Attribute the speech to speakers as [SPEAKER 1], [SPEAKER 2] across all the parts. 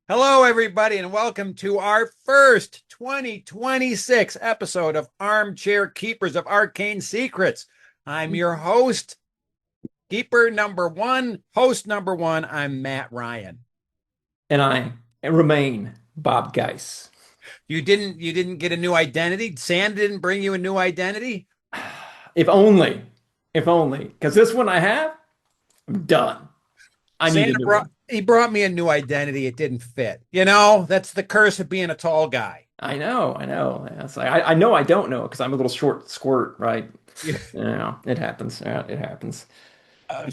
[SPEAKER 1] Hello, everybody, and welcome to our first 2026 episode of Armchair Keepers of Arcane Secrets. I'm your host, keeper number one, host number one. I'm Matt Ryan.
[SPEAKER 2] And I remain Bob Geiss.
[SPEAKER 1] You didn't get a new identity? Sam didn't bring you a new identity?
[SPEAKER 2] If only, if only, because this one I have, I'm done. I need a
[SPEAKER 1] Santa
[SPEAKER 2] new
[SPEAKER 1] brought
[SPEAKER 2] one.
[SPEAKER 1] he brought me a new identity. It didn't fit. That's the curse of being a tall guy.
[SPEAKER 2] I know, I know. It's like, I know I don't know because I'm a little short squirt, right?
[SPEAKER 1] Yeah.
[SPEAKER 2] It happens. Yeah, it happens.
[SPEAKER 1] Uh,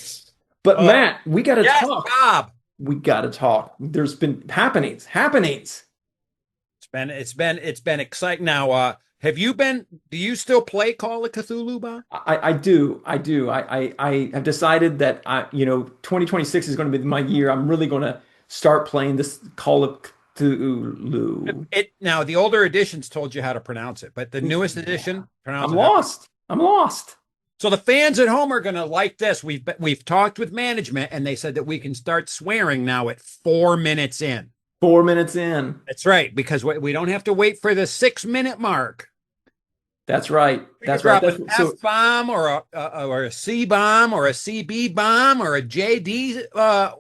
[SPEAKER 2] But
[SPEAKER 1] uh,
[SPEAKER 2] Matt, we got to
[SPEAKER 1] yes,
[SPEAKER 2] talk.
[SPEAKER 1] Bob.
[SPEAKER 2] We got to talk. There's been happenings.
[SPEAKER 1] It's been exciting. Now, do you still play Call of Cthulhu, Bob?
[SPEAKER 2] I do. I do. I have decided that 2026 is going to be my year. I'm really going to start playing this Call of Cthulhu.
[SPEAKER 1] It now the older editions told you how to pronounce it, but the newest
[SPEAKER 2] Yeah.
[SPEAKER 1] edition pronounce
[SPEAKER 2] I'm
[SPEAKER 1] it how.
[SPEAKER 2] lost. I'm lost.
[SPEAKER 1] So the fans at home are going to like this. We've talked with management, and they said that we can start swearing now at 4 minutes in.
[SPEAKER 2] 4 minutes in.
[SPEAKER 1] That's right, because we don't have to wait for the 6 minute mark.
[SPEAKER 2] That's right.
[SPEAKER 1] We could
[SPEAKER 2] That's right.
[SPEAKER 1] drop
[SPEAKER 2] That's
[SPEAKER 1] an F
[SPEAKER 2] so
[SPEAKER 1] bomb or a C bomb or a CB bomb or a JD.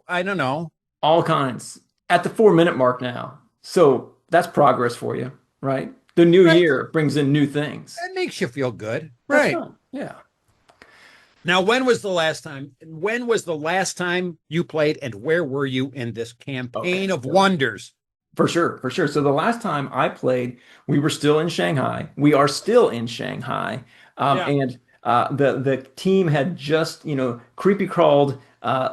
[SPEAKER 1] I don't know.
[SPEAKER 2] all kinds at the 4 minute mark now. So that's progress for you, right? The new
[SPEAKER 1] Right.
[SPEAKER 2] year brings in new things.
[SPEAKER 1] That makes you feel good,
[SPEAKER 2] That's
[SPEAKER 1] right?
[SPEAKER 2] right. Yeah.
[SPEAKER 1] Now, when was the last time? When was the last time you played, and where were you in this
[SPEAKER 2] Okay.
[SPEAKER 1] campaign of
[SPEAKER 2] So
[SPEAKER 1] wonders?
[SPEAKER 2] for sure, for sure. So the last time I played, we were still in Shanghai. We are still in Shanghai,
[SPEAKER 1] Yeah.
[SPEAKER 2] and the team had just creepy crawled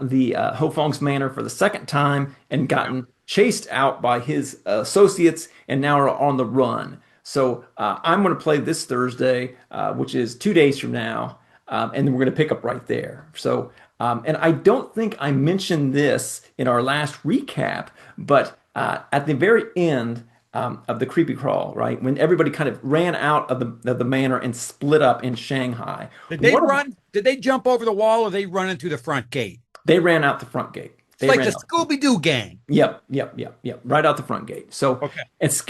[SPEAKER 2] the Hofong's Manor for the second time and
[SPEAKER 1] Yeah.
[SPEAKER 2] gotten chased out by his associates, and now are on the run. So I'm going to play this Thursday, which is 2 days from now, and then we're going to pick up right there. So. And I don't think I mentioned this in our last recap, but at the very end of the creepy crawl, right, when everybody kind of ran out of the manor and split up in Shanghai,
[SPEAKER 1] Did they
[SPEAKER 2] one of
[SPEAKER 1] run? Did they jump over the wall, or they run into the front gate?
[SPEAKER 2] they ran out the front gate.
[SPEAKER 1] It's
[SPEAKER 2] They
[SPEAKER 1] like the
[SPEAKER 2] ran out.
[SPEAKER 1] Scooby Doo gang.
[SPEAKER 2] Yep, yep, yep, yep. Right out the front gate. So
[SPEAKER 1] Okay.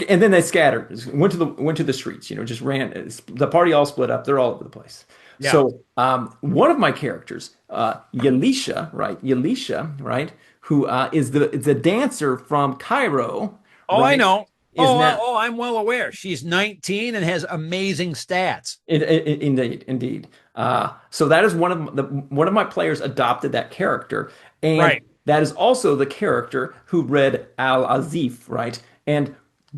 [SPEAKER 2] and then they scattered, went to the streets. Just ran. The party all split up. They're all over the place.
[SPEAKER 1] Yeah.
[SPEAKER 2] So one of my characters, Yalisha, right, who is the dancer from Cairo,
[SPEAKER 1] Oh, I
[SPEAKER 2] right,
[SPEAKER 1] know.
[SPEAKER 2] is now
[SPEAKER 1] I'm well aware. She's 19 and has amazing stats.
[SPEAKER 2] indeed, indeed. So that is one of my players adopted that character, and
[SPEAKER 1] Right.
[SPEAKER 2] that is also the character who read Al Azif, right, and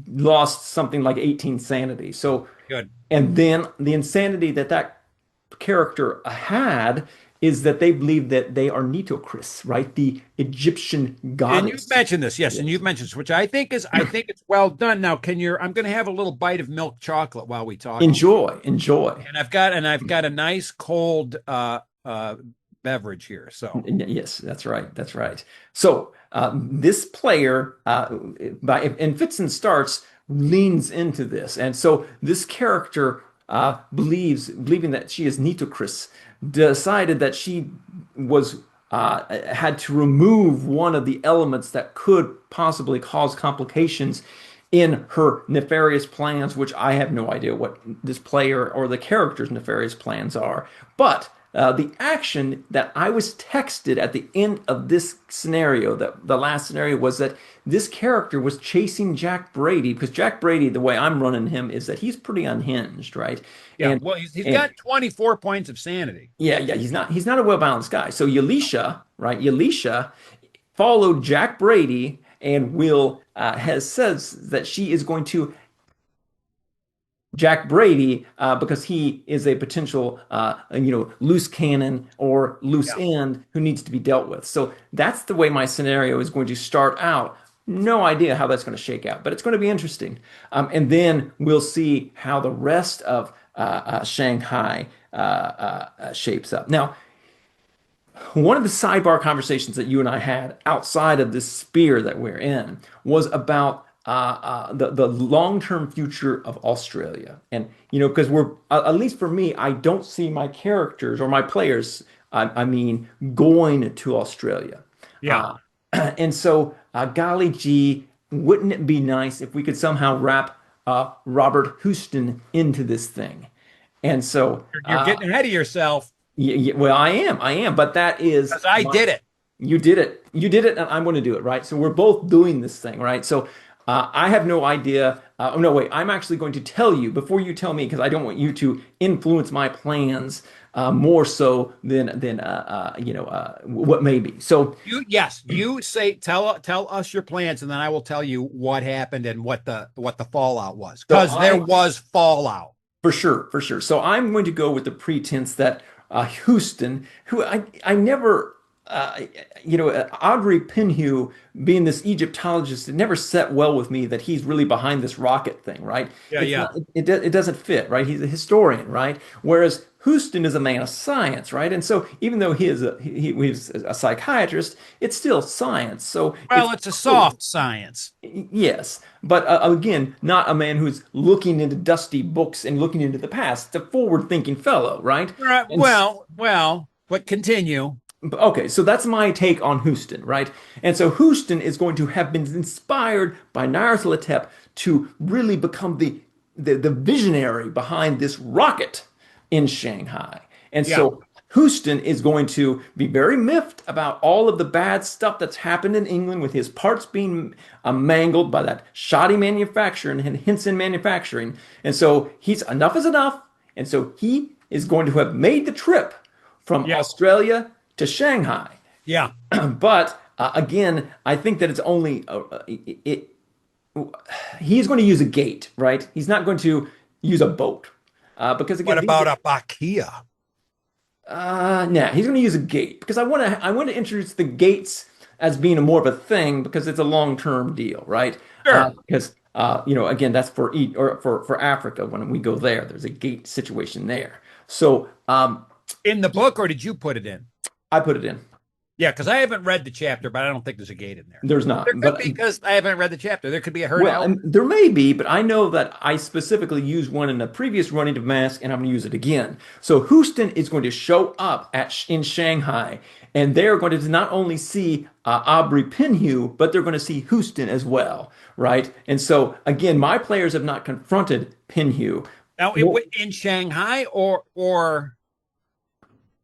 [SPEAKER 2] lost something like 18 sanity. So,
[SPEAKER 1] Good.
[SPEAKER 2] and then the insanity that character had is that they believe that they are Nitocris, right, the Egyptian
[SPEAKER 1] And you've
[SPEAKER 2] goddess.
[SPEAKER 1] mentioned this, yes, and
[SPEAKER 2] Yes.
[SPEAKER 1] you've mentioned this, which I think it's well done. Now, I'm going to have a little bite of milk chocolate while we talk here,
[SPEAKER 2] Enjoy, enjoy.
[SPEAKER 1] and I've got a nice cold beverage here. So
[SPEAKER 2] Yes, that's right. That's right. So this player, in fits and starts, leans into this, and so this character believing that she is Nitocris, decided that she was had to remove one of the elements that could possibly cause complications in her nefarious plans, which I have no idea what this player or the character's nefarious plans are. But the action that I was texted at the end of this scenario, the last scenario, was that this character was chasing Jack Brady, because Jack Brady, the way I'm running him, is that he's pretty unhinged, right?
[SPEAKER 1] yeah,
[SPEAKER 2] And
[SPEAKER 1] well, he's
[SPEAKER 2] and
[SPEAKER 1] got 24 points of sanity.
[SPEAKER 2] yeah, yeah, he's not a well-balanced guy. So Yalisha, right? Yalisha followed Jack Brady and will has says that she is going to Jack Brady because he is a potential loose cannon or loose
[SPEAKER 1] Yeah.
[SPEAKER 2] end who needs to be dealt with. So that's the way my scenario is going to start out. No idea how that's going to shake out, but it's going to be interesting. And then we'll see how the rest of Shanghai shapes up. Now, one of the sidebar conversations that you and I had outside of this sphere that we're in was about the long-term future of Australia, and because we're at least for me, I don't see my characters or my players, I mean, going to Australia,
[SPEAKER 1] Yeah.
[SPEAKER 2] uh, and so golly gee. wouldn't it be nice if we could somehow wrap Robert Houston into this thing? And so,
[SPEAKER 1] You're getting ahead of yourself
[SPEAKER 2] well, I am, but that is
[SPEAKER 1] because I
[SPEAKER 2] my,
[SPEAKER 1] did it.
[SPEAKER 2] you did it, and I'm going to do it, right? So we're both doing this thing, right? So I have no idea. Oh no, wait, I'm actually going to tell you before you tell me because I don't want you to influence my plans more so than what may be. So
[SPEAKER 1] You say tell us your plans, and then I will tell you what happened and what the fallout was.
[SPEAKER 2] so
[SPEAKER 1] Because there
[SPEAKER 2] I
[SPEAKER 1] was fallout.
[SPEAKER 2] For sure, for sure. So I'm going to go with the pretense that Houston, who I never, Audrey Pinhew being this Egyptologist, it never set well with me that he's really behind this rocket thing, right?
[SPEAKER 1] Yeah,
[SPEAKER 2] It's
[SPEAKER 1] yeah.
[SPEAKER 2] not, it doesn't fit, right? He's a historian, right? Whereas Houston is a man of science, right? And so even though he's a psychiatrist, it's still science. So it's
[SPEAKER 1] Well, it's a soft science.
[SPEAKER 2] yes, but again, not a man who's looking into dusty books and looking into the past. It's a forward-thinking fellow, right?
[SPEAKER 1] Right.
[SPEAKER 2] And
[SPEAKER 1] But continue.
[SPEAKER 2] okay, so that's my take on Houston, right? And so Houston is going to have been inspired by Nyarlathotep to really become the visionary behind this rocket in Shanghai. And
[SPEAKER 1] Yeah.
[SPEAKER 2] so Houston is going to be very miffed about all of the bad stuff that's happened in England with his parts being mangled by that shoddy manufacturing and Henson manufacturing. And so he's enough is enough. And so he is going to have made the trip from
[SPEAKER 1] Yeah.
[SPEAKER 2] Australia to Shanghai.
[SPEAKER 1] Yeah.
[SPEAKER 2] But again, I think that it's only he's going to use a gate, right? He's not going to use a boat because
[SPEAKER 1] What
[SPEAKER 2] again, these
[SPEAKER 1] about a Bakia?
[SPEAKER 2] nah, he's going to use a gate because I want to introduce the gates as being a more of a thing because it's a long-term deal, right?
[SPEAKER 1] Sure.
[SPEAKER 2] Because again, that's for Africa when we go there. There's a gate situation there. So
[SPEAKER 1] In the book, or did you put it in?
[SPEAKER 2] I put it in.
[SPEAKER 1] Yeah, because I haven't read the chapter, but I don't think there's a gate in there.
[SPEAKER 2] There's not,
[SPEAKER 1] There could
[SPEAKER 2] but
[SPEAKER 1] be because I haven't read the chapter. There could be a herd of
[SPEAKER 2] well, and
[SPEAKER 1] elephants.
[SPEAKER 2] there may be, but I know that I specifically used one in a previous running of Mask, and I'm going to use it again. So Houston is going to show up in Shanghai, and they're going to not only see Aubrey Pinhew, but they're going to see Houston as well, right? And so again, my players have not confronted Pinhew.
[SPEAKER 1] Now,
[SPEAKER 2] Well,
[SPEAKER 1] in Shanghai, or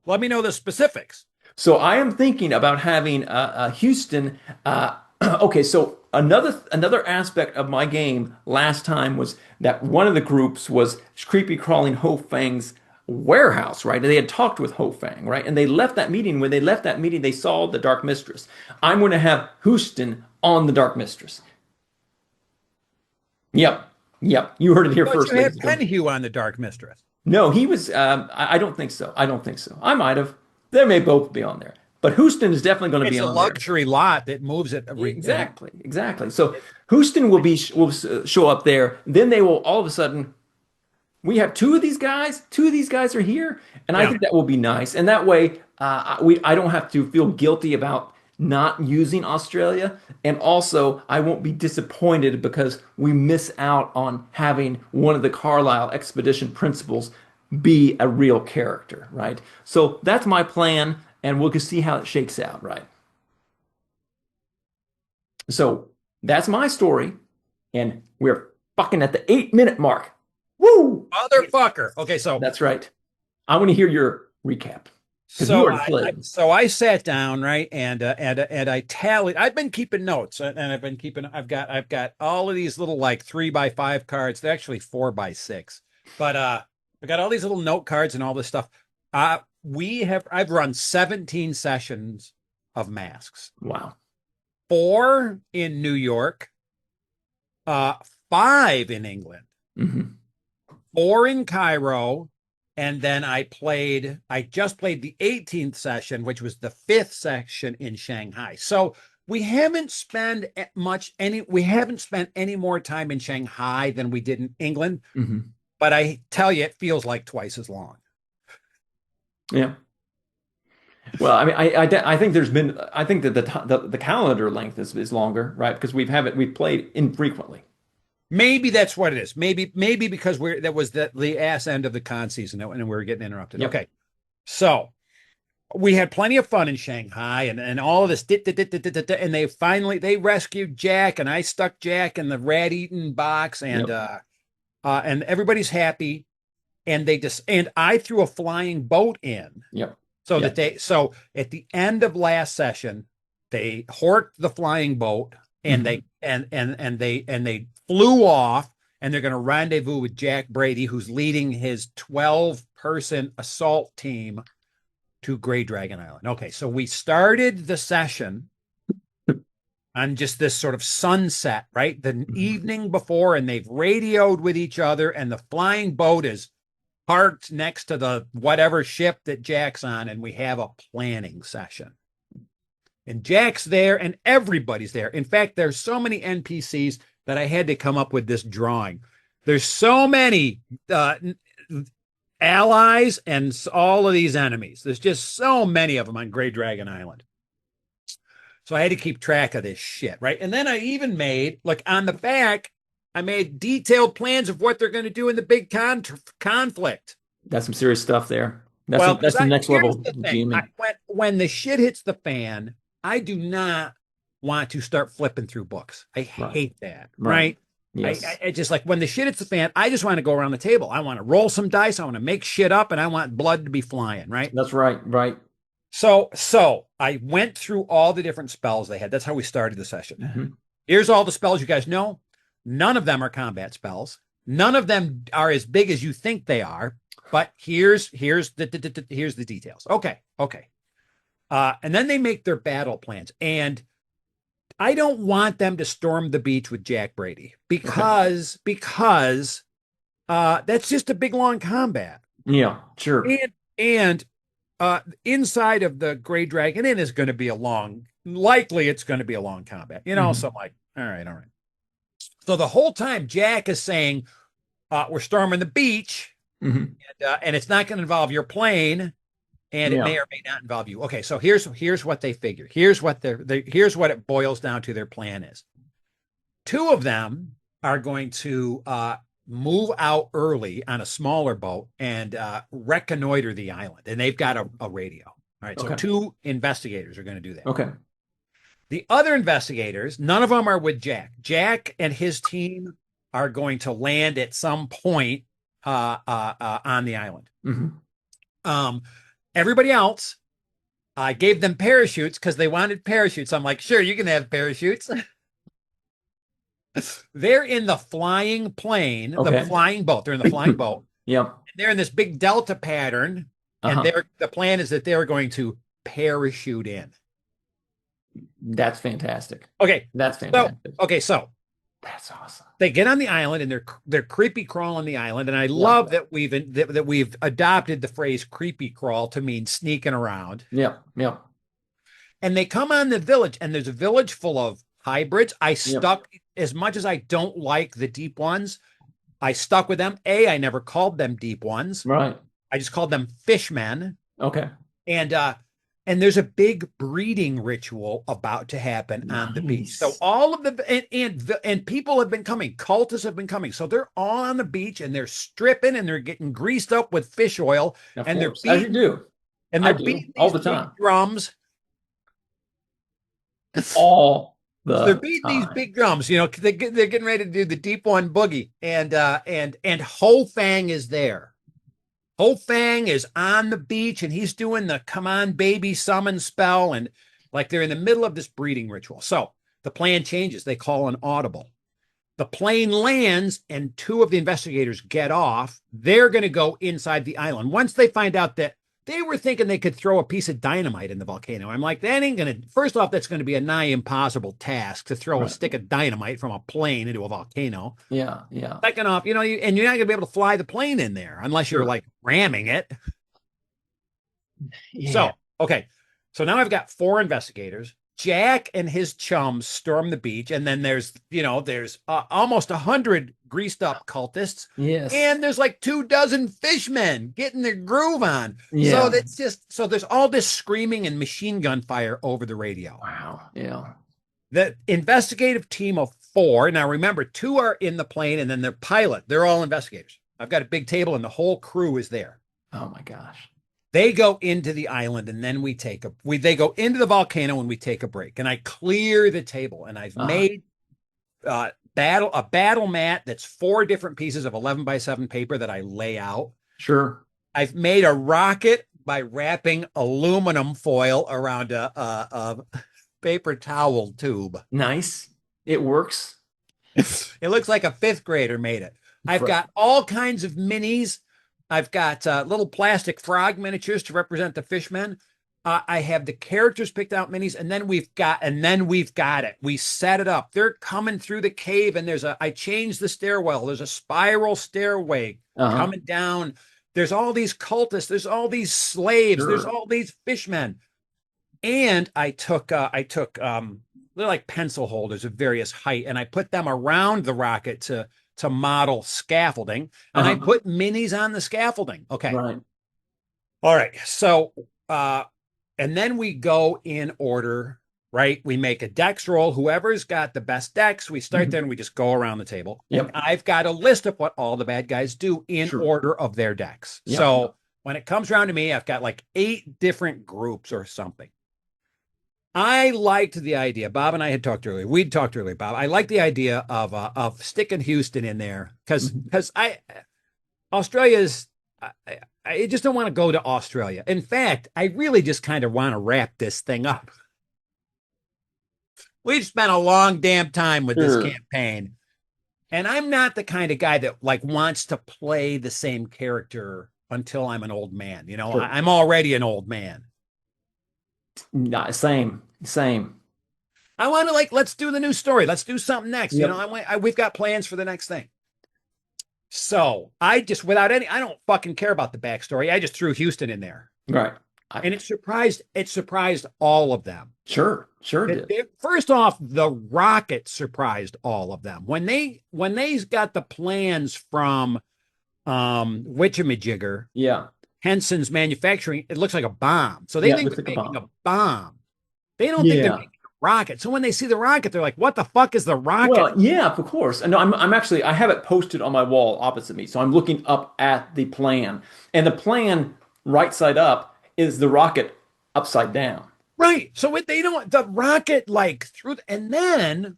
[SPEAKER 1] let me know the specifics.
[SPEAKER 2] so I am thinking about having Houston. Okay, so another aspect of my game last time was that one of the groups was creepy crawling Ho Fang's warehouse, right? And they had talked with Ho Fang, right? And they left that meeting. When they left that meeting, they saw the Dark Mistress. I'm going to have Houston on the Dark Mistress. Yep, yep. You heard it here
[SPEAKER 1] But
[SPEAKER 2] first,
[SPEAKER 1] you had
[SPEAKER 2] ladies and gentlemen.
[SPEAKER 1] Penhew on the Dark Mistress.
[SPEAKER 2] No, he was. I don't think so. I don't think so. I might have. They may both be on there, but Houston is definitely going to be
[SPEAKER 1] It's a
[SPEAKER 2] on there.
[SPEAKER 1] luxury lot that moves it.
[SPEAKER 2] Exactly, exactly. So Houston will show up there. Then they will all of a sudden. We have two of these guys. Two of these guys are here, and I
[SPEAKER 1] Yeah.
[SPEAKER 2] think that will be nice. And that way, I don't have to feel guilty about not using Australia, and also I won't be disappointed because we miss out on having one of the Carlisle expedition principals be a real character, right? So that's my plan, and we'll just see how it shakes out, right? So that's my story, and we're fucking at the 8 minute mark. Woo!
[SPEAKER 1] Motherfucker. Okay, so
[SPEAKER 2] That's right. I want to hear your recap because you
[SPEAKER 1] so
[SPEAKER 2] already played.
[SPEAKER 1] I sat down, right, and I tallied. I've been keeping notes, and I've been keeping. I've got all of these little like 3x5 cards. They're actually 4x6, but I got all these little note cards and all this stuff. I've run 17 sessions of masks,
[SPEAKER 2] Wow.
[SPEAKER 1] 4 in New York, uh, 5 in England,
[SPEAKER 2] Hmm.
[SPEAKER 1] 4 in Cairo, and then I just played the 18th session, which was the 5th session in Shanghai. So we haven't spent any more time in Shanghai than we did in England,
[SPEAKER 2] Hmm.
[SPEAKER 1] but I tell you, it feels like twice as long.
[SPEAKER 2] Yeah. Well, I mean, I think there's been I think that the calendar length is longer, right? Because we've played infrequently.
[SPEAKER 1] Maybe that's what it is. Maybe because that was the ass end of the con season and we were getting interrupted.
[SPEAKER 2] Yep.
[SPEAKER 1] Okay. So we had plenty of fun in Shanghai and all of this, and they rescued Jack, and I stuck Jack in the rat-eaten box,
[SPEAKER 2] Yep.
[SPEAKER 1] and everybody's happy. And I threw a flying boat in
[SPEAKER 2] Yep.
[SPEAKER 1] so that
[SPEAKER 2] Yep.
[SPEAKER 1] so at the end of last session, they horked the flying boat, and
[SPEAKER 2] Mhm.
[SPEAKER 1] they flew off, and they're going to rendezvous with Jack Brady, who's leading his 12-person assault team to Gray Dragon Island. Okay, so we started the session on just this sort of sunset, right? The
[SPEAKER 2] Mhm.
[SPEAKER 1] evening before, and they've radioed with each other, and the flying boat is parked next to the whatever ship that Jack's on, and we have a planning session. And Jack's there, and everybody's there. In fact, there's so many NPCs that I had to come up with this drawing. There's so many allies and all of these enemies. There's just so many of them on Gray Dragon Island. So I had to keep track of this shit, right? And then I even made, like, on the back, I made detailed plans of what they're going to do in the big conflict.
[SPEAKER 2] That's some serious stuff there.
[SPEAKER 1] Well, because
[SPEAKER 2] That's the next
[SPEAKER 1] here's
[SPEAKER 2] level
[SPEAKER 1] the thing:
[SPEAKER 2] GMing.
[SPEAKER 1] when the shit hits the fan, I do not want to start flipping through books. I
[SPEAKER 2] Right.
[SPEAKER 1] hate that.
[SPEAKER 2] Right.
[SPEAKER 1] Right?
[SPEAKER 2] Yes.
[SPEAKER 1] I just, like, when the shit hits the fan, I just want to go around the table. I want to roll some dice. I want to make shit up, and I want blood to be flying. Right?
[SPEAKER 2] That's right. Right.
[SPEAKER 1] So I went through all the different spells they had. That's how we started the session.
[SPEAKER 2] Hmm.
[SPEAKER 1] Here's all the spells you guys know. None of them are combat spells. None of them are as big as you think they are. But here's the details. Okay. And then they make their battle plans, and I don't want them to storm the beach with Jack Brady
[SPEAKER 2] Okay.
[SPEAKER 1] because that's just a big long combat,
[SPEAKER 2] Yeah. Sure.
[SPEAKER 1] and inside of the Gray Dragon Inn is going to be likely it's going to be a long combat,
[SPEAKER 2] Hmm.
[SPEAKER 1] So I'm like, all right. So the whole time Jack is saying, we're storming the beach,
[SPEAKER 2] Hmm.
[SPEAKER 1] and it's not going to involve your plane, and it may
[SPEAKER 2] Yeah.
[SPEAKER 1] or may not involve you. Okay, so here's what they figure. Here's what it boils down to. Their plan is two of them are going to move out early on a smaller boat and reconnoiter the island, and they've got a radio. All right, so
[SPEAKER 2] Okay.
[SPEAKER 1] two investigators are going to do that.
[SPEAKER 2] Okay.
[SPEAKER 1] The other investigators, none of them are with Jack. Jack and his team are going to land at some point on the island.
[SPEAKER 2] Hmm.
[SPEAKER 1] Um, Everybody else, I gave them parachutes because they wanted parachutes. I'm like, sure, you can have parachutes. They're in the flying plane, the
[SPEAKER 2] Okay.
[SPEAKER 1] flying boat. They're in the flying boat.
[SPEAKER 2] Yep.
[SPEAKER 1] They're in this big delta pattern, and
[SPEAKER 2] Uh-huh.
[SPEAKER 1] the plan is that they're going to parachute in.
[SPEAKER 2] That's fantastic.
[SPEAKER 1] Okay,
[SPEAKER 2] That's
[SPEAKER 1] so
[SPEAKER 2] fantastic.
[SPEAKER 1] so
[SPEAKER 2] That's awesome.
[SPEAKER 1] they get on the island, and they're creepy crawling the island, and I
[SPEAKER 2] Yeah.
[SPEAKER 1] love that we've adopted the phrase creepy crawl to mean sneaking around.
[SPEAKER 2] Yep. Yep.
[SPEAKER 1] And they come on the village, and there's a village full of hybrids. I
[SPEAKER 2] Yep.
[SPEAKER 1] stuck, as much as I don't like the deep ones, I stuck with them. I never called them deep ones.
[SPEAKER 2] Right.
[SPEAKER 1] I just called them fishmen.
[SPEAKER 2] Okay.
[SPEAKER 1] And there's a big breeding ritual about to happen on the beach. So
[SPEAKER 2] Nice.
[SPEAKER 1] all of and people have been coming, cultists have been coming. So they're all on the beach, and they're stripping, and they're getting greased up with fish oil,
[SPEAKER 2] Of
[SPEAKER 1] and
[SPEAKER 2] course. As you do. I
[SPEAKER 1] they're
[SPEAKER 2] do
[SPEAKER 1] beating
[SPEAKER 2] all
[SPEAKER 1] these
[SPEAKER 2] the
[SPEAKER 1] big
[SPEAKER 2] time.
[SPEAKER 1] drums.
[SPEAKER 2] All
[SPEAKER 1] They're
[SPEAKER 2] the
[SPEAKER 1] beating these
[SPEAKER 2] time.
[SPEAKER 1] big drums. They're getting ready to do the deep one boogie, and Ho Fang is there. Ho Fang is on the beach, and he's doing the "Come on, baby" summon spell, and, like, they're in the middle of this breeding ritual. So the plan changes. They call an audible. The plane lands, and two of the investigators get off. They're going to go inside the island. Once they find out that they were thinking they could throw a piece of dynamite in the volcano, I'm like, that ain't going to, first off, that's going to be a nigh impossible task to throw a
[SPEAKER 2] Right.
[SPEAKER 1] stick of dynamite from a plane into a volcano.
[SPEAKER 2] Yeah. Yeah.
[SPEAKER 1] Second off, and you're not going to be able to fly the plane in there unless you're,
[SPEAKER 2] Sure.
[SPEAKER 1] like, ramming it.
[SPEAKER 2] Yeah.
[SPEAKER 1] So, okay. So now I've got four investigators. Jack and his chums storm the beach, and then there's almost 100 greased up cultists,
[SPEAKER 2] Yes.
[SPEAKER 1] and there's like 24 fishmen getting their groove on. So
[SPEAKER 2] Yeah.
[SPEAKER 1] there's all this screaming and machine gun fire over the radio.
[SPEAKER 2] Wow. Yeah.
[SPEAKER 1] The investigative team of four. Now remember, two are in the plane, and then the pilot. They're all investigators. I've got a big table, and the whole crew is there.
[SPEAKER 2] Oh my gosh.
[SPEAKER 1] They go into the island, and then they go into the volcano, and we take a break. And I clear the table, and I've
[SPEAKER 2] Uh-huh.
[SPEAKER 1] made a battle mat that's 4 different pieces of 11 by 7 paper that I lay out.
[SPEAKER 2] Sure.
[SPEAKER 1] I've made a rocket by wrapping aluminum foil around a paper towel tube.
[SPEAKER 2] Nice. It works.
[SPEAKER 1] It looks like a fifth grader made it. I've
[SPEAKER 2] Right.
[SPEAKER 1] got all kinds of minis. I've got little plastic frog miniatures to represent the fishmen. I have the characters picked out minis, and then we've got it. We set it up. They're coming through the cave, and I changed the stairwell. There's a spiral stairway
[SPEAKER 2] Uh-huh.
[SPEAKER 1] coming down. There's all these cultists. There's all these slaves. There's
[SPEAKER 2] Sure.
[SPEAKER 1] all these fishmen. And they're like pencil holders of various height, and I put them around the rocket to model scaffolding, and I
[SPEAKER 2] Uh-huh.
[SPEAKER 1] put minis on the scaffolding. Okay.
[SPEAKER 2] Right.
[SPEAKER 1] All right. So and then we go in order, right? We make a dex roll. Whoever's got the best dex, we start there
[SPEAKER 2] Mhm.
[SPEAKER 1] and we just go around the table. And
[SPEAKER 2] Yep.
[SPEAKER 1] I've got a list of what all the bad guys do in
[SPEAKER 2] Sure.
[SPEAKER 1] order of their decks.
[SPEAKER 2] Yep.
[SPEAKER 1] So when it comes around to me, I've got like 8 different groups or something. I liked the idea. Bob and I had talked earlier. We'd talked earlier, Bob. I like the idea of sticking Houston in there because
[SPEAKER 2] Mhm.
[SPEAKER 1] I Australia's I just don't want to go to Australia. In fact, I really just kind of want to wrap this thing up. We've spent a long damn time with this
[SPEAKER 2] Sure.
[SPEAKER 1] campaign, and I'm not the kind of guy that like wants to play the same character until I'm an old man.
[SPEAKER 2] Sure.
[SPEAKER 1] I'm already an old man.
[SPEAKER 2] Not, same. Same.
[SPEAKER 1] I want to like let's do the new story. Let's do something next.
[SPEAKER 2] Yep.
[SPEAKER 1] We've got plans for the next thing. So I just without any, I don't fucking care about the backstory. I just threw Houston in there,
[SPEAKER 2] Right.
[SPEAKER 1] and it surprised all of them.
[SPEAKER 2] Sure. Sure did.
[SPEAKER 1] First off, the rocket surprised all of them when they got the plans from Witchamajigger,
[SPEAKER 2] Yeah.
[SPEAKER 1] Henson's manufacturing. It looks like a bomb, so they
[SPEAKER 2] Yeah. It
[SPEAKER 1] think
[SPEAKER 2] looks
[SPEAKER 1] they're
[SPEAKER 2] like a
[SPEAKER 1] making a
[SPEAKER 2] bomb.
[SPEAKER 1] bomb. They don't think they're
[SPEAKER 2] Yeah.
[SPEAKER 1] making a rocket. So when they see the rocket, they're like, "What the fuck is the rocket?"
[SPEAKER 2] Well, yeah, of course. And no, I'm actually I have it posted on my wall opposite me. So I'm looking up at the plan. And the plan right side up is the rocket upside down.
[SPEAKER 1] Right. So they don't the rocket like through and then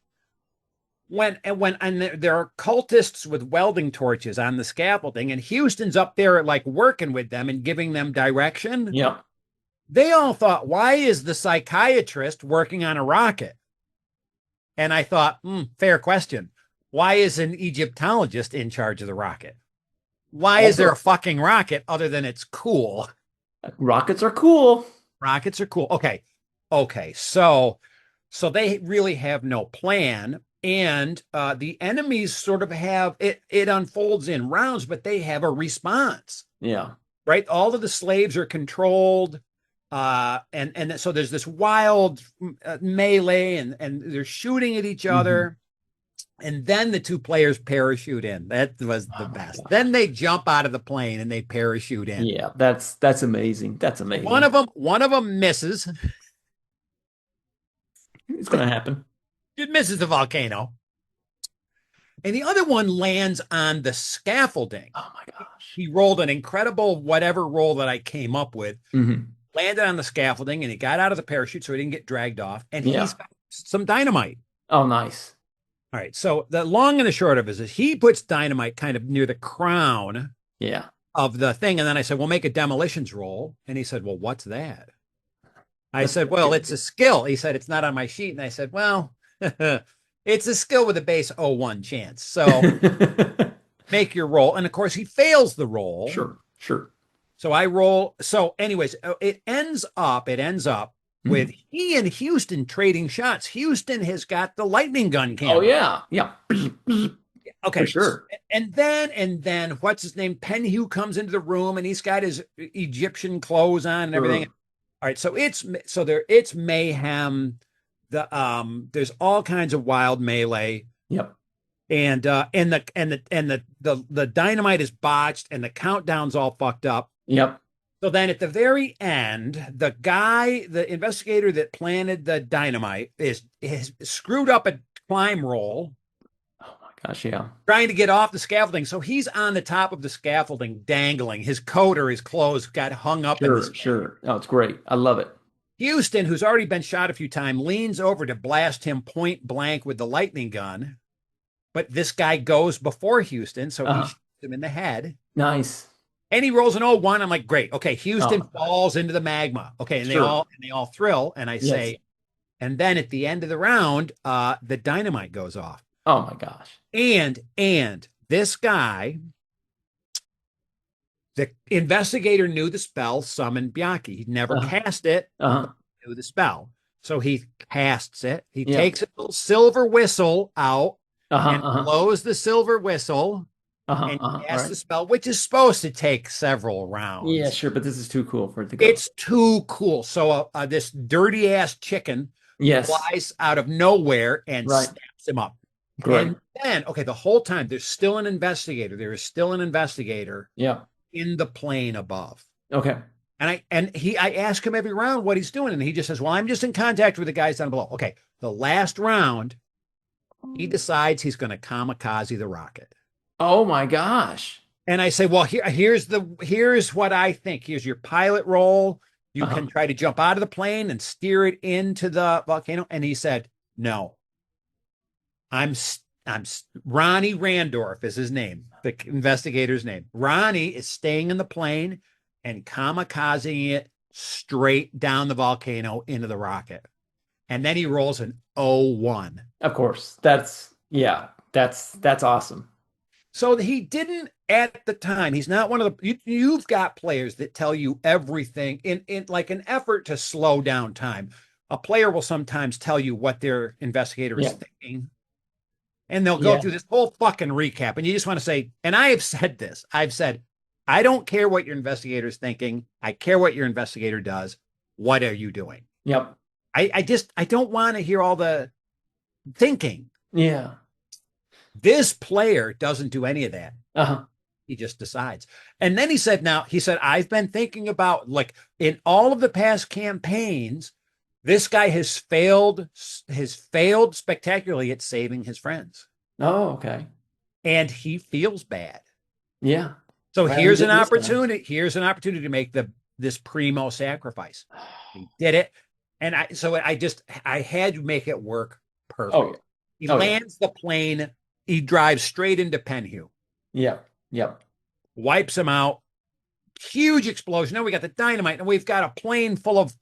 [SPEAKER 1] when there are cultists with welding torches on the scaffolding, and Houston's up there like working with them and giving them direction.
[SPEAKER 2] Yep.
[SPEAKER 1] They all thought, why is the psychiatrist working on a rocket? And I thought, fair question. Why is an Egyptologist in charge of the rocket? Why is there a
[SPEAKER 2] Also,
[SPEAKER 1] fucking rocket other than it's cool?
[SPEAKER 2] rockets are cool.
[SPEAKER 1] Rockets are cool. Okay. Okay. So they really have no plan. And the enemies sort of have it unfolds in rounds, but they have a response,
[SPEAKER 2] Yeah.
[SPEAKER 1] right? All of the slaves are controlled. And so there's this wild melee, and they're shooting at each
[SPEAKER 2] Hmm.
[SPEAKER 1] other. And then the two players parachute in. That was the
[SPEAKER 2] Oh my
[SPEAKER 1] best. Then
[SPEAKER 2] gosh.
[SPEAKER 1] they jump out of the plane and they parachute in.
[SPEAKER 2] Yeah, that's amazing. That's
[SPEAKER 1] One
[SPEAKER 2] amazing.
[SPEAKER 1] of them, one of them misses.
[SPEAKER 2] It's gonna happen.
[SPEAKER 1] It misses the volcano, and the other one lands on the scaffolding.
[SPEAKER 2] Oh my gosh.
[SPEAKER 1] He rolled an incredible whatever roll that I came up with,
[SPEAKER 2] Hmm.
[SPEAKER 1] landed on the scaffolding, and he got out of the parachute so he didn't get dragged off. And he's
[SPEAKER 2] Yeah.
[SPEAKER 1] got some dynamite.
[SPEAKER 2] Oh, nice.
[SPEAKER 1] All right. So the long and the short of it is he puts dynamite kind of near the crown
[SPEAKER 2] Yeah.
[SPEAKER 1] of the thing. And then I said, "Well, make a demolitions roll." And he said, "Well, what's that?" I
[SPEAKER 2] That's
[SPEAKER 1] said,
[SPEAKER 2] that's
[SPEAKER 1] "Well,
[SPEAKER 2] good.
[SPEAKER 1] it's a skill." He said, "It's not on my sheet." And I said, "Well, it's a skill with a base 01 chance. So make your roll." And of course, he fails the roll.
[SPEAKER 2] Sure. Sure.
[SPEAKER 1] So I roll. So, anyways, it ends up with
[SPEAKER 2] Mhm.
[SPEAKER 1] he and Houston trading shots. Houston has got the lightning gun
[SPEAKER 2] Oh
[SPEAKER 1] camera.
[SPEAKER 2] yeah. Yeah. For
[SPEAKER 1] Okay.
[SPEAKER 2] sure.
[SPEAKER 1] And then what's his name? Penhew comes into the room, and he's got his Egyptian clothes on and everything.
[SPEAKER 2] Sure.
[SPEAKER 1] All right. So it's mayhem. There's all kinds of wild melee.
[SPEAKER 2] Yep.
[SPEAKER 1] And the dynamite is botched, and the countdown's all fucked up.
[SPEAKER 2] Yep.
[SPEAKER 1] So then at the very end, the investigator that planted the dynamite is screwed up a climb roll,
[SPEAKER 2] Oh my Gosh, yeah.
[SPEAKER 1] trying to get off the scaffolding. So he's on the top of the scaffolding, dangling. His coat or his clothes got hung up in the
[SPEAKER 2] Sure,
[SPEAKER 1] scaffolding.
[SPEAKER 2] sure. Oh, it's great. I love it.
[SPEAKER 1] Houston, who's already been shot a few times, leans over to blast him point blank with the lightning gun. But this guy goes before Houston, so he
[SPEAKER 2] Uh-huh.
[SPEAKER 1] shoots him in the head.
[SPEAKER 2] Nice.
[SPEAKER 1] And he rolls an 0-1. I'm like, great. Okay,
[SPEAKER 2] Oh
[SPEAKER 1] Houston
[SPEAKER 2] my gosh.
[SPEAKER 1] falls into the magma. Okay, and they
[SPEAKER 2] Sure.
[SPEAKER 1] all thrill. And I
[SPEAKER 2] Yes.
[SPEAKER 1] say, and then at the end of the round, the dynamite goes off.
[SPEAKER 2] Oh my gosh.
[SPEAKER 1] And this guy, the investigator knew the spell summon Bianchi. He'd never
[SPEAKER 2] Uh-huh.
[SPEAKER 1] cast it,
[SPEAKER 2] Uh-huh.
[SPEAKER 1] knew the spell. So he casts it. He
[SPEAKER 2] Yeah.
[SPEAKER 1] takes a little silver whistle out
[SPEAKER 2] Uh-huh.
[SPEAKER 1] and
[SPEAKER 2] Uh-huh.
[SPEAKER 1] blows the silver whistle
[SPEAKER 2] Uh-huh.
[SPEAKER 1] and
[SPEAKER 2] Uh-huh. All
[SPEAKER 1] casts
[SPEAKER 2] right.
[SPEAKER 1] the spell, which is supposed to take several
[SPEAKER 2] Yeah,
[SPEAKER 1] rounds.
[SPEAKER 2] sure, but this is too cool for it to go.
[SPEAKER 1] It's too cool. So this dirty ass chicken
[SPEAKER 2] Yes.
[SPEAKER 1] flies out of nowhere and
[SPEAKER 2] Right.
[SPEAKER 1] snaps him up.
[SPEAKER 2] Great.
[SPEAKER 1] And then, okay, the whole time there's still an investigator. There is still an investigator
[SPEAKER 2] Yeah.
[SPEAKER 1] in the plane above.
[SPEAKER 2] Okay.
[SPEAKER 1] I ask him every round what he's doing, and he just says, "Well, I'm just in contact with the guys down below." Okay, the last round, he decides he's going to kamikaze the rocket.
[SPEAKER 2] Oh my gosh.
[SPEAKER 1] And I say, "Well, here's what I think. Here's your pilot role. You
[SPEAKER 2] Uh-huh.
[SPEAKER 1] can try to jump out of the plane and steer it into the volcano." And he said, "No, I'm Ronnie Randorf is his name, the investigator's name. Ronnie is staying in the plane and kamikazing it straight down the volcano into the rocket." And then he rolls an 0-1.
[SPEAKER 2] Of course. That's yeah. That's awesome.
[SPEAKER 1] So he didn't at the time. He's not one of the you've got players that tell you everything in like an effort to slow down time. A player will sometimes tell you what their investigator is
[SPEAKER 2] Yeah.
[SPEAKER 1] thinking, and they'll go
[SPEAKER 2] Yeah.
[SPEAKER 1] through this whole fucking recap. And you just want to say, and I have said this, I've said, I don't care what your investigator is thinking. I care what your investigator does. What are you doing?
[SPEAKER 2] Yep.
[SPEAKER 1] I don't want to hear all the thinking.
[SPEAKER 2] Yeah.
[SPEAKER 1] This player doesn't do any of that.
[SPEAKER 2] Uh-huh.
[SPEAKER 1] He just decides. And then he said, I've been thinking about like in all of the past campaigns, this guy has failed spectacularly at saving his friends.
[SPEAKER 2] Oh, okay.
[SPEAKER 1] And he feels bad.
[SPEAKER 2] Yeah.
[SPEAKER 1] So
[SPEAKER 2] Glad he did this time.
[SPEAKER 1] here's an opportunity to make this primo sacrifice. He did it. And I had to make it work perfect.
[SPEAKER 2] Oh, yeah.
[SPEAKER 1] He
[SPEAKER 2] Oh, yeah.
[SPEAKER 1] lands the plane, he drives straight into Penhu,
[SPEAKER 2] Yep. Yep.
[SPEAKER 1] wipes him out. Huge explosion. Now we got the dynamite, and we've got a plane full of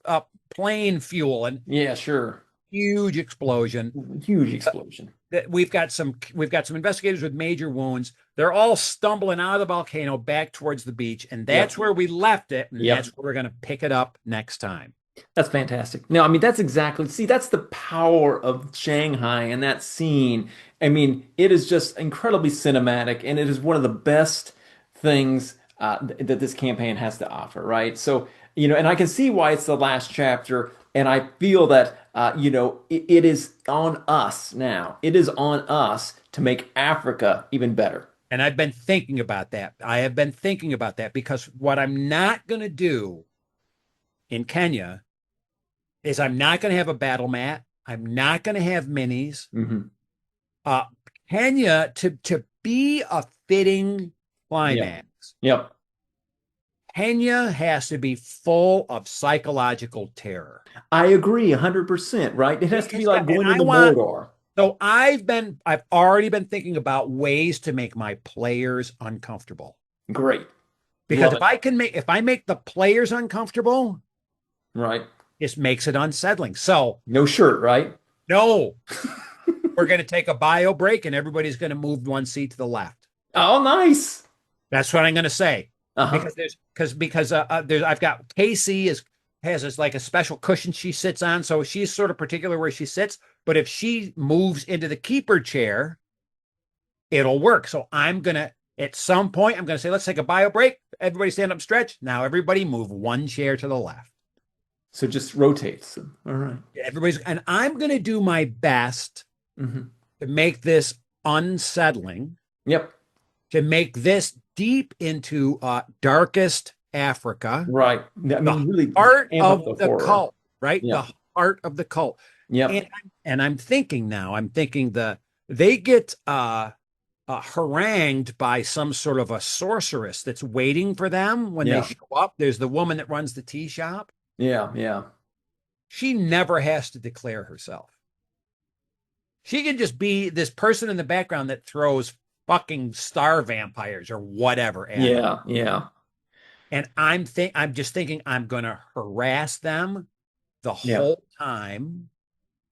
[SPEAKER 1] plane fuel, and
[SPEAKER 2] Yeah, sure.
[SPEAKER 1] huge explosion.
[SPEAKER 2] Huge explosion.
[SPEAKER 1] We've got some investigators with major wounds. They're all stumbling out of the volcano back towards the beach, and that's where we left it, and
[SPEAKER 2] Yep.
[SPEAKER 1] that's where we're going to pick it up next time.
[SPEAKER 2] That's fantastic. No, I mean that's the power of Shanghai and that scene. I mean, it is just incredibly cinematic, and it is one of the best things that this campaign has to offer, right? So, and I can see why it's the last chapter, and I feel that it is on us now. It is on us to make Africa even better.
[SPEAKER 1] And I've been thinking about that. I have been thinking about that because what I'm not going to do in Kenya is I'm not going to have a battle mat. I'm not going to have minis.
[SPEAKER 2] Hmm.
[SPEAKER 1] Uh, Kenya to be a fitting
[SPEAKER 2] Yep.
[SPEAKER 1] climax.
[SPEAKER 2] Yep.
[SPEAKER 1] Kenya has to be full of psychological terror.
[SPEAKER 2] I agree 100%, right? It has to be like
[SPEAKER 1] And
[SPEAKER 2] going
[SPEAKER 1] I
[SPEAKER 2] into
[SPEAKER 1] want
[SPEAKER 2] Mordor.
[SPEAKER 1] so I've already been thinking about ways to make my players uncomfortable.
[SPEAKER 2] Great.
[SPEAKER 1] Because
[SPEAKER 2] Love
[SPEAKER 1] if I make the players uncomfortable,
[SPEAKER 2] it. Right.
[SPEAKER 1] this makes it unsettling. So
[SPEAKER 2] No shirt, right?
[SPEAKER 1] no, we're going to take a bio break and everybody's going to move one seat to the left.
[SPEAKER 2] Oh, nice.
[SPEAKER 1] That's what I'm going to say.
[SPEAKER 2] Uh-huh.
[SPEAKER 1] Because I've got Casey has this like a special cushion she sits on, so she's sort of particular where she sits. But if she moves into the keeper chair, it'll work. So at some point I'm gonna say, let's take a bio break. Everybody stand up, stretch. Now everybody move one chair to the left.
[SPEAKER 2] So just rotates them. All right.
[SPEAKER 1] And I'm gonna do my best
[SPEAKER 2] Mm-hmm.
[SPEAKER 1] to make this unsettling,
[SPEAKER 2] Yep.
[SPEAKER 1] to make this deep into darkest Africa,
[SPEAKER 2] Right. I mean, really
[SPEAKER 1] heart
[SPEAKER 2] amp up
[SPEAKER 1] of
[SPEAKER 2] the
[SPEAKER 1] the
[SPEAKER 2] horror.
[SPEAKER 1] cult, right?
[SPEAKER 2] Yep.
[SPEAKER 1] The heart of the cult.
[SPEAKER 2] Yep.
[SPEAKER 1] And I'm thinking they get harangued by some sort of a sorceress that's waiting for them when they
[SPEAKER 2] Yeah.
[SPEAKER 1] show up. There's the woman that runs the tea shop.
[SPEAKER 2] Yeah. Yeah.
[SPEAKER 1] She never has to declare herself. She can just be this person in the background that throws fucking star vampires or whatever at them.
[SPEAKER 2] Yeah. Yeah.
[SPEAKER 1] And I'm just thinking I'm gonna harass them the
[SPEAKER 2] Yeah.
[SPEAKER 1] whole time.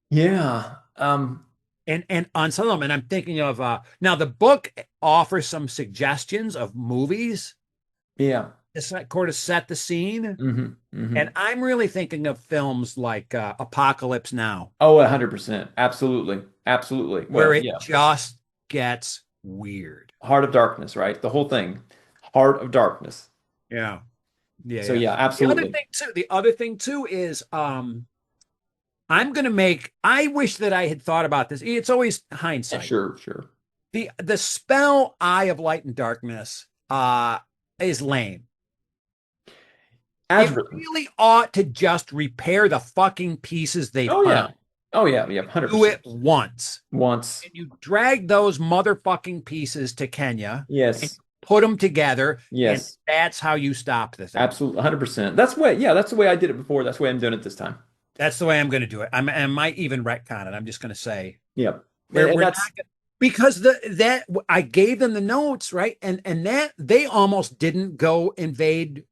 [SPEAKER 2] Yeah.
[SPEAKER 1] And on some of them, and I'm thinking of now the book offers some suggestions of movies
[SPEAKER 2] Yeah.
[SPEAKER 1] to sort of set the scene. And
[SPEAKER 2] Hmm.
[SPEAKER 1] I'm really thinking of films like Apocalypse Now,
[SPEAKER 2] Oh, 100%. Absolutely. Absolutely.
[SPEAKER 1] where
[SPEAKER 2] Well,
[SPEAKER 1] it
[SPEAKER 2] yeah.
[SPEAKER 1] just gets weird.
[SPEAKER 2] Heart of Darkness, right? The whole thing. Heart of Darkness.
[SPEAKER 1] Yeah. Yeah,
[SPEAKER 2] So
[SPEAKER 1] yeah.
[SPEAKER 2] yeah, absolutely.
[SPEAKER 1] The other thing too is I'm gonna make I wish that I had thought about this. It's always
[SPEAKER 2] Yeah,
[SPEAKER 1] hindsight.
[SPEAKER 2] sure, sure.
[SPEAKER 1] The spell Eye of Light and Darkness is lame.
[SPEAKER 2] As
[SPEAKER 1] It
[SPEAKER 2] written.
[SPEAKER 1] really ought to just repair the fucking pieces they've
[SPEAKER 2] Oh yeah.
[SPEAKER 1] harmed.
[SPEAKER 2] Oh yeah, yeah,
[SPEAKER 1] Do it
[SPEAKER 2] 100%.
[SPEAKER 1] once.
[SPEAKER 2] Once.
[SPEAKER 1] And you drag those motherfucking pieces to Kenya and
[SPEAKER 2] Yes.
[SPEAKER 1] put them together, and
[SPEAKER 2] Yes.
[SPEAKER 1] that's how you stop the thing.
[SPEAKER 2] Absolutely. 100%. That's the way, yeah, that's the way I did it before. That's the way I'm doing it this time.
[SPEAKER 1] That's the way I'm going to do it. I might even retcon it. I'm just going to say
[SPEAKER 2] Yep. And
[SPEAKER 1] we're not
[SPEAKER 2] that's
[SPEAKER 1] gonna, because that I gave them the notes, right, and that they almost didn't go invade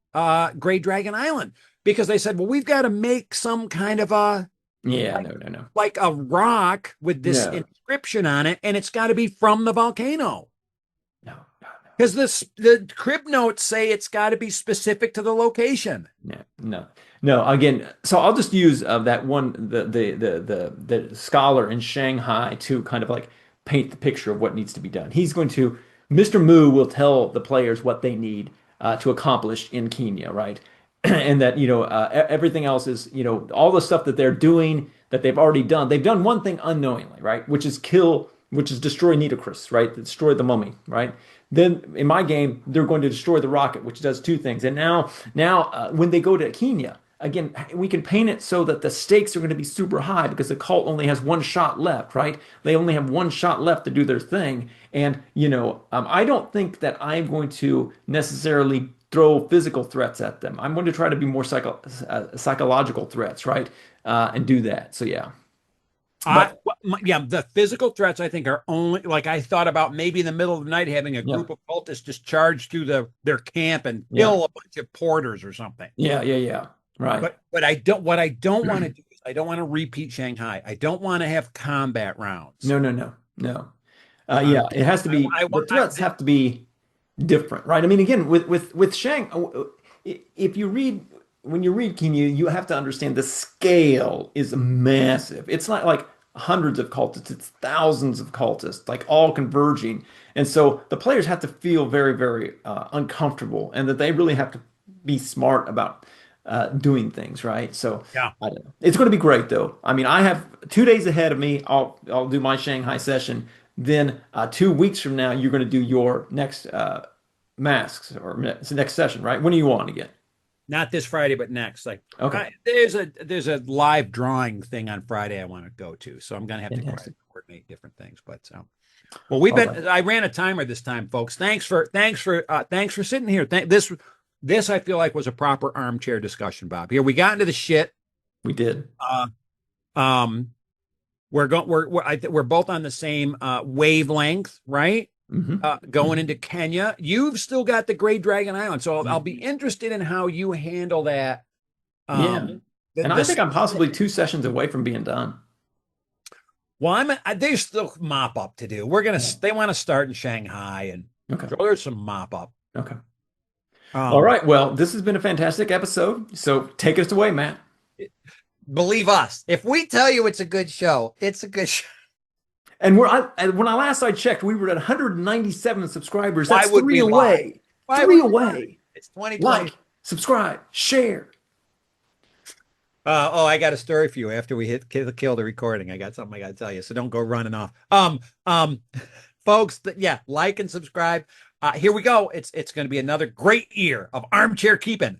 [SPEAKER 1] Gray Dragon Island because they said, well, we've got to make some kind of a
[SPEAKER 2] yeah,
[SPEAKER 1] like,
[SPEAKER 2] no, no, no.
[SPEAKER 1] like a rock with this
[SPEAKER 2] No.
[SPEAKER 1] inscription on it, and it's got to be from the volcano.
[SPEAKER 2] No, no,
[SPEAKER 1] Because the crib notes say it's got to be specific to the location.
[SPEAKER 2] no. No. No, again, so I'll just use that one the scholar in Shanghai to kind of like paint the picture of what needs to be done. He's going to Mr. Mu will tell the players what they need to accomplish in Kenya, right? And that, everything else is, all the stuff that they're doing that they've already done. They've done one thing unknowingly, right? Which is destroy Nitocris, right? Destroy the mummy, right? Then in my game, they're going to destroy the rocket, which does two things. And now, when they go to Kenya, again, we can paint it so that the stakes are going to be super high because the cult only has one shot left, right? They only have one shot left to do their thing. And, I don't think that I'm going to necessarily throw physical threats at them. I'm going to try to be more psychological threats, right? And do that. So, yeah. But,
[SPEAKER 1] Yeah, the physical threats I think are only like I thought about maybe in the middle of the night having a
[SPEAKER 2] yeah,
[SPEAKER 1] group of cultists just charge through their camp and
[SPEAKER 2] yeah,
[SPEAKER 1] kill a bunch of porters or something.
[SPEAKER 2] yeah, yeah, yeah. Right.
[SPEAKER 1] But I don't what I don't want to do is I don't want to repeat Shanghai. I don't want to have combat rounds.
[SPEAKER 2] No, no, no, no.
[SPEAKER 1] Um,
[SPEAKER 2] Yeah, it has to be,
[SPEAKER 1] I
[SPEAKER 2] the
[SPEAKER 1] want
[SPEAKER 2] threats have to be different, right? I mean, again, with Shang, if you read when you read Kenya, you have to understand the scale is massive. It's not like hundreds of cultists; it's thousands of cultists, like all converging. And so the players have to feel very, very uncomfortable, and that they really have to be smart about doing things, right? So
[SPEAKER 1] yeah.
[SPEAKER 2] I don't know. It's going to be great, though. I mean, I have 2 days ahead of me. I'll do my Shanghai session. Then 2 weeks from now, you're going to do your next masks or next session, right? When are you on again?
[SPEAKER 1] Not this Friday, but next. Like
[SPEAKER 2] Okay,
[SPEAKER 1] there's a live drawing thing on Friday I want to go to, so I'm gonna have to
[SPEAKER 2] fantastic.
[SPEAKER 1] coordinate different things. But well, we've
[SPEAKER 2] All right.
[SPEAKER 1] been. I ran a timer this time, folks. Thanks for sitting here. This I feel like was a proper armchair discussion, Bob. Here we got into the shit.
[SPEAKER 2] We did.
[SPEAKER 1] Uh, um, we're both on the same wavelength, right?
[SPEAKER 2] Hmm.
[SPEAKER 1] Going into Kenya. You've still got the Great Dragon Island, so I'll be interested in how you handle that.
[SPEAKER 2] Yeah.
[SPEAKER 1] The,
[SPEAKER 2] And I
[SPEAKER 1] the
[SPEAKER 2] think I'm possibly 2 sessions away from being done.
[SPEAKER 1] well, there's still mop up to do.
[SPEAKER 2] Yeah.
[SPEAKER 1] They want to start in Shanghai, and
[SPEAKER 2] Okay.
[SPEAKER 1] so there's some mop up.
[SPEAKER 2] Okay. All
[SPEAKER 1] Um,
[SPEAKER 2] right. Well, this has been a fantastic episode. So take us away, Matt.
[SPEAKER 1] Believe us, if we tell you it's a good show, it's a good show.
[SPEAKER 2] And when I checked, we were at 197 subscribers.
[SPEAKER 1] Why
[SPEAKER 2] That's
[SPEAKER 1] would
[SPEAKER 2] three
[SPEAKER 1] we lie?
[SPEAKER 2] away.
[SPEAKER 1] Why
[SPEAKER 2] Three
[SPEAKER 1] would we lie?
[SPEAKER 2] away.
[SPEAKER 1] It's 2020.
[SPEAKER 2] Like, subscribe, share.
[SPEAKER 1] I got a story for you after we kill the recording. I got something I got to tell you, so don't go running off. Folks, yeah, like and subscribe. Here we go. It's going to be another great year of armchair keeping.